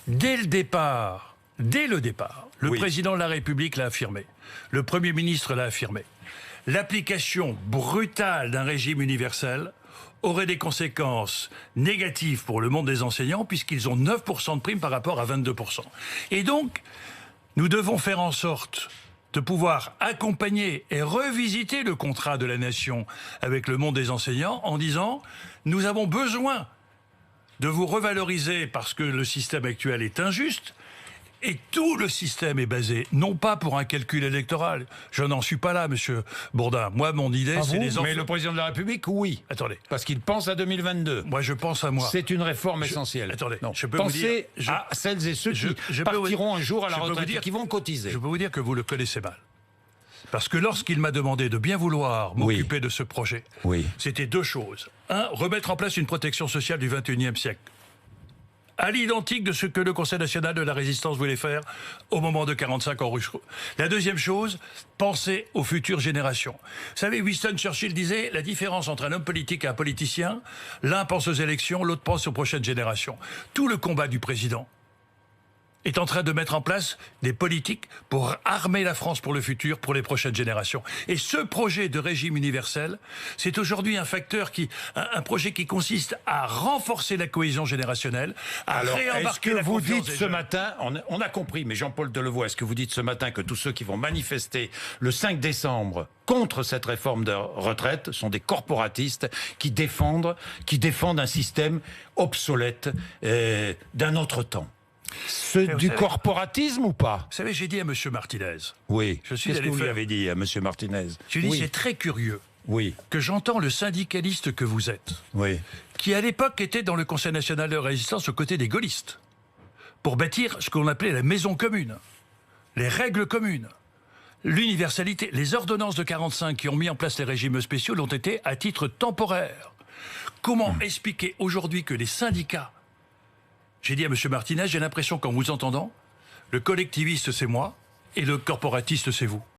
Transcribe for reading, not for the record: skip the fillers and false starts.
Dès le départ, le Oui. président de la République l'a affirmé, le Premier ministre l'a affirmé. L'application brutale d'un régime universel aurait des conséquences négatives pour le monde des enseignants puisqu'ils ont 9% de prime par rapport à 22%. Et donc, nous devons faire en sorte de pouvoir accompagner et revisiter le contrat de la nation avec le monde des enseignants en disant « Nous avons besoin de vous revaloriser parce que le système actuel est injuste ». Et tout le système est basé, non pas pour un calcul électoral. Je n'en suis pas là, monsieur Bourdin. Moi, mon idée, c'est les enfants. Mais le président de la République, oui. Attendez. Parce qu'il pense à 2022. Moi, je pense à moi. C'est une réforme essentielle. Attendez, Non. je peux vous Pensez dire- à celles et ceux qui je peux vous- partiront un jour à la je peux vous retraite dire- et qui vont cotiser. Je peux vous dire que vous le connaissez mal. Parce que lorsqu'il m'a demandé de bien vouloir m'occuper de ce projet, Oui. c'était deux choses. Un, remettre en place une protection sociale du XXIe siècle. À l'identique de ce que le Conseil national de la résistance voulait faire au moment de 45 ans rouge. La deuxième chose, penser aux futures générations. Vous savez, Winston Churchill disait la différence entre un homme politique et un politicien, l'un pense aux élections, l'autre pense aux prochaines générations. Tout le combat du président est en train de mettre en place des politiques pour armer la France pour le futur, pour les prochaines générations. Et ce projet de régime universel, c'est aujourd'hui un projet qui consiste à renforcer la cohésion générationnelle, à Alors, est-ce réembarquer que la vous confiance dites des ce jeunes. matin, on a compris, mais Jean-Paul Delevoye, est-ce que vous dites ce matin que tous ceux qui vont manifester le 5 décembre contre cette réforme de retraite sont des corporatistes qui défendent un système obsolète d'un autre temps? C'est vous du savez- corporatisme ou pas? Vous savez, j'ai dit à M. Martinez, Oui. Je suis Qu'est-ce allé que vous lui faire- avez dit à M. Martinez? je lui ai dit, Oui. c'est très curieux Oui. que j'entends le syndicaliste que vous êtes, Oui. qui à l'époque était dans le Conseil national de résistance aux côtés des gaullistes, pour bâtir ce qu'on appelait la maison commune, les règles communes, l'universalité. Les ordonnances de 45 qui ont mis en place les régimes spéciaux l'ont été à titre temporaire. Comment expliquer aujourd'hui que les syndicats... J'ai dit à M. Martinez, j'ai l'impression qu'en vous entendant, le collectiviste c'est moi et le corporatiste c'est vous.